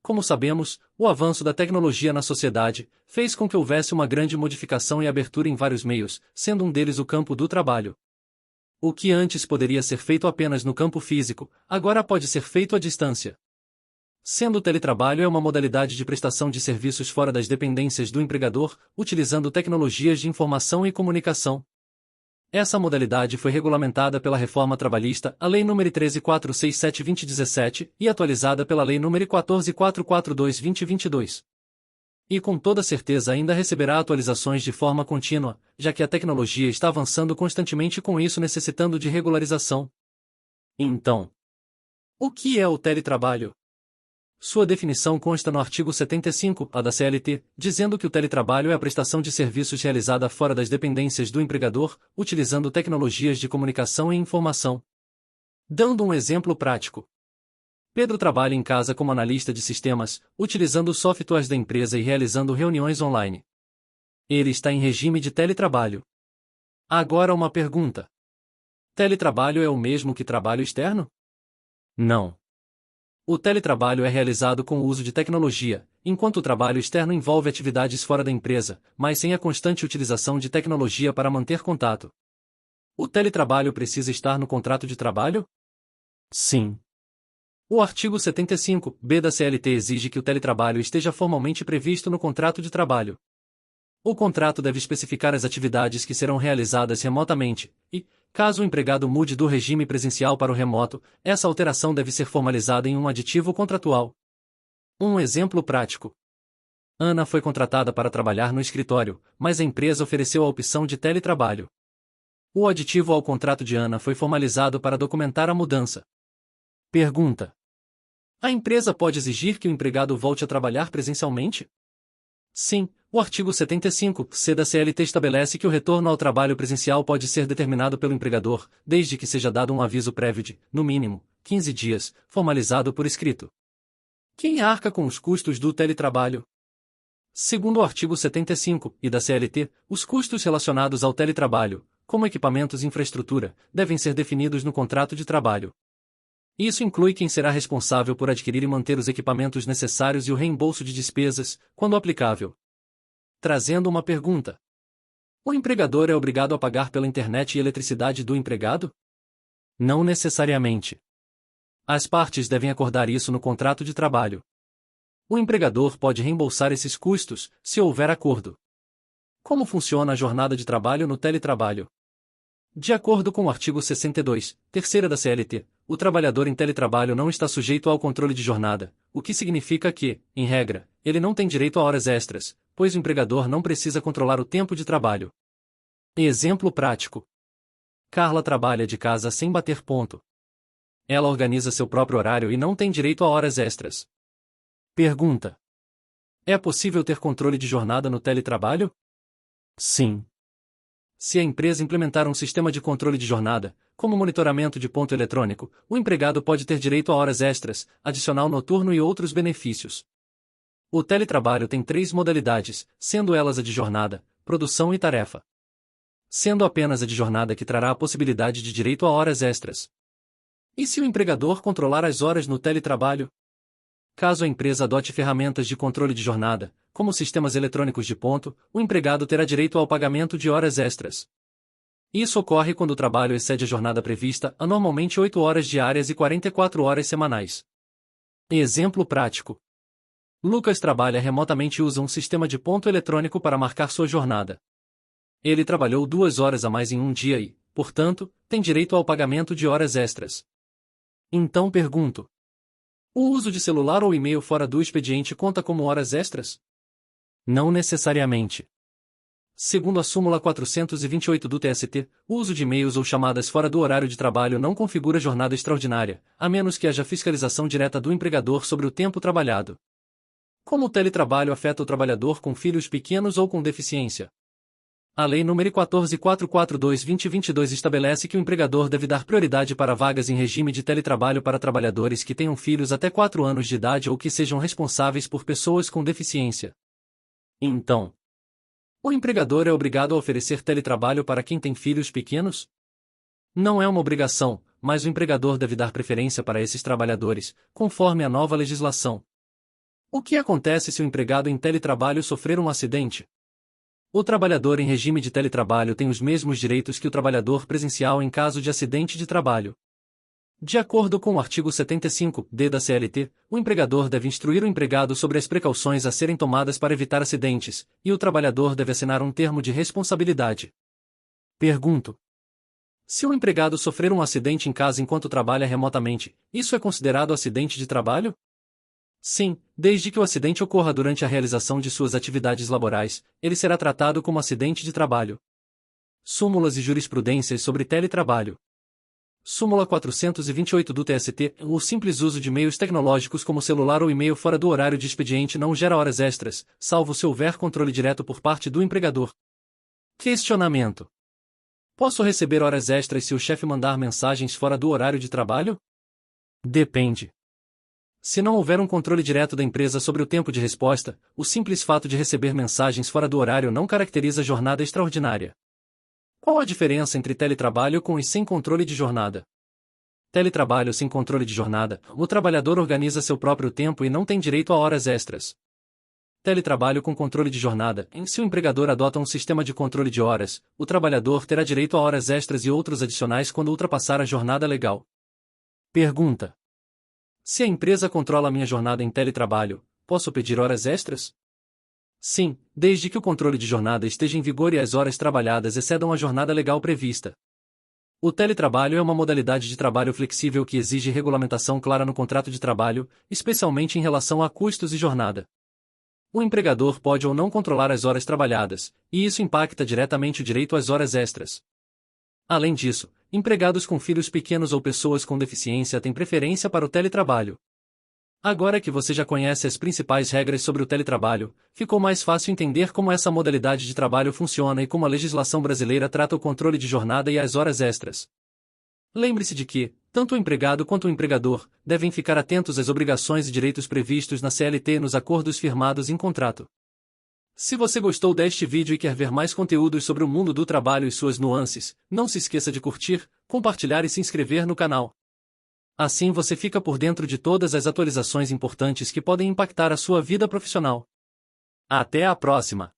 Como sabemos, o avanço da tecnologia na sociedade fez com que houvesse uma grande modificação e abertura em vários meios, sendo um deles o campo do trabalho. O que antes poderia ser feito apenas no campo físico, agora pode ser feito à distância. Sendo o teletrabalho uma modalidade de prestação de serviços fora das dependências do empregador, utilizando tecnologias de informação e comunicação. Essa modalidade foi regulamentada pela Reforma Trabalhista, a Lei nº 13.467/2017, e atualizada pela Lei nº 14.442/2022. E com toda certeza ainda receberá atualizações de forma contínua, já que a tecnologia está avançando constantemente com isso necessitando de regularização. Então, o que é o teletrabalho? Sua definição consta no artigo 75-A da CLT, dizendo que o teletrabalho é a prestação de serviços realizada fora das dependências do empregador, utilizando tecnologias de comunicação e informação. Dando um exemplo prático. Pedro trabalha em casa como analista de sistemas, utilizando softwares da empresa e realizando reuniões online. Ele está em regime de teletrabalho. Agora uma pergunta. Teletrabalho é o mesmo que trabalho externo? Não. O teletrabalho é realizado com o uso de tecnologia, enquanto o trabalho externo envolve atividades fora da empresa, mas sem a constante utilização de tecnologia para manter contato. O teletrabalho precisa estar no contrato de trabalho? Sim. O artigo 75-B da CLT exige que o teletrabalho esteja formalmente previsto no contrato de trabalho. O contrato deve especificar as atividades que serão realizadas remotamente, e, caso o empregado mude do regime presencial para o remoto, essa alteração deve ser formalizada em um aditivo contratual. Um exemplo prático. Ana foi contratada para trabalhar no escritório, mas a empresa ofereceu a opção de teletrabalho. O aditivo ao contrato de Ana foi formalizado para documentar a mudança. Pergunta. A empresa pode exigir que o empregado volte a trabalhar presencialmente? Sim, o artigo 75-C da CLT estabelece que o retorno ao trabalho presencial pode ser determinado pelo empregador, desde que seja dado um aviso prévio de, no mínimo, 15 dias, formalizado por escrito. Quem arca com os custos do teletrabalho? Segundo o artigo 75 e da CLT, os custos relacionados ao teletrabalho, como equipamentos e infraestrutura, devem ser definidos no contrato de trabalho. Isso inclui quem será responsável por adquirir e manter os equipamentos necessários e o reembolso de despesas, quando aplicável. Trazendo uma pergunta. O empregador é obrigado a pagar pela internet e eletricidade do empregado? Não necessariamente. As partes devem acordar isso no contrato de trabalho. O empregador pode reembolsar esses custos, se houver acordo. Como funciona a jornada de trabalho no teletrabalho? De acordo com o artigo 62, terceira da CLT, o trabalhador em teletrabalho não está sujeito ao controle de jornada, o que significa que, em regra, ele não tem direito a horas extras, pois o empregador não precisa controlar o tempo de trabalho. Exemplo prático. Carla trabalha de casa sem bater ponto. Ela organiza seu próprio horário e não tem direito a horas extras. Pergunta. É possível ter controle de jornada no teletrabalho? Sim. Se a empresa implementar um sistema de controle de jornada, como monitoramento de ponto eletrônico, o empregado pode ter direito a horas extras, adicional noturno e outros benefícios. O teletrabalho tem 3 modalidades, sendo elas a de jornada, produção e tarefa. Sendo apenas a de jornada que trará a possibilidade de direito a horas extras. E se o empregador controlar as horas no teletrabalho? Caso a empresa adote ferramentas de controle de jornada, como sistemas eletrônicos de ponto, o empregado terá direito ao pagamento de horas extras. Isso ocorre quando o trabalho excede a jornada prevista, anualmente 8 horas diárias e 44 horas semanais. Exemplo prático. Lucas trabalha remotamente e usa um sistema de ponto eletrônico para marcar sua jornada. Ele trabalhou 2 horas a mais em um dia e, portanto, tem direito ao pagamento de horas extras. Então pergunto. O uso de celular ou e-mail fora do expediente conta como horas extras? Não necessariamente. Segundo a súmula 428 do TST, o uso de e-mails ou chamadas fora do horário de trabalho não configura jornada extraordinária, a menos que haja fiscalização direta do empregador sobre o tempo trabalhado. Como o teletrabalho afeta o trabalhador com filhos pequenos ou com deficiência? A Lei nº 14.442/2022 estabelece que o empregador deve dar prioridade para vagas em regime de teletrabalho para trabalhadores que tenham filhos até 4 anos de idade ou que sejam responsáveis por pessoas com deficiência. Então, o empregador é obrigado a oferecer teletrabalho para quem tem filhos pequenos? Não é uma obrigação, mas o empregador deve dar preferência para esses trabalhadores, conforme a nova legislação. O que acontece se o empregado em teletrabalho sofrer um acidente? O trabalhador em regime de teletrabalho tem os mesmos direitos que o trabalhador presencial em caso de acidente de trabalho. De acordo com o artigo 75-D da CLT, o empregador deve instruir o empregado sobre as precauções a serem tomadas para evitar acidentes, e o trabalhador deve assinar um termo de responsabilidade. Pergunto: se o empregado sofrer um acidente em casa enquanto trabalha remotamente, isso é considerado acidente de trabalho? Sim, desde que o acidente ocorra durante a realização de suas atividades laborais, ele será tratado como acidente de trabalho. Súmulas e jurisprudências sobre teletrabalho. Súmula 428 do TST, o simples uso de meios tecnológicos como celular ou e-mail fora do horário de expediente não gera horas extras, salvo se houver controle direto por parte do empregador. Questionamento: posso receber horas extras se o chefe mandar mensagens fora do horário de trabalho? Depende. Se não houver um controle direto da empresa sobre o tempo de resposta, o simples fato de receber mensagens fora do horário não caracteriza jornada extraordinária. Qual a diferença entre teletrabalho com e sem controle de jornada? Teletrabalho sem controle de jornada, o trabalhador organiza seu próprio tempo e não tem direito a horas extras. Teletrabalho com controle de jornada, se o empregador adota um sistema de controle de horas, o trabalhador terá direito a horas extras e outros adicionais quando ultrapassar a jornada legal. Pergunta: se a empresa controla a minha jornada em teletrabalho, posso pedir horas extras? Sim, desde que o controle de jornada esteja em vigor e as horas trabalhadas excedam a jornada legal prevista. O teletrabalho é uma modalidade de trabalho flexível que exige regulamentação clara no contrato de trabalho, especialmente em relação a custos e jornada. O empregador pode ou não controlar as horas trabalhadas, e isso impacta diretamente o direito às horas extras. Além disso, empregados com filhos pequenos ou pessoas com deficiência têm preferência para o teletrabalho. Agora que você já conhece as principais regras sobre o teletrabalho, ficou mais fácil entender como essa modalidade de trabalho funciona e como a legislação brasileira trata o controle de jornada e as horas extras. Lembre-se de que, tanto o empregado quanto o empregador devem ficar atentos às obrigações e direitos previstos na CLT e nos acordos firmados em contrato. Se você gostou deste vídeo e quer ver mais conteúdos sobre o mundo do trabalho e suas nuances, não se esqueça de curtir, compartilhar e se inscrever no canal. Assim você fica por dentro de todas as atualizações importantes que podem impactar a sua vida profissional. Até a próxima!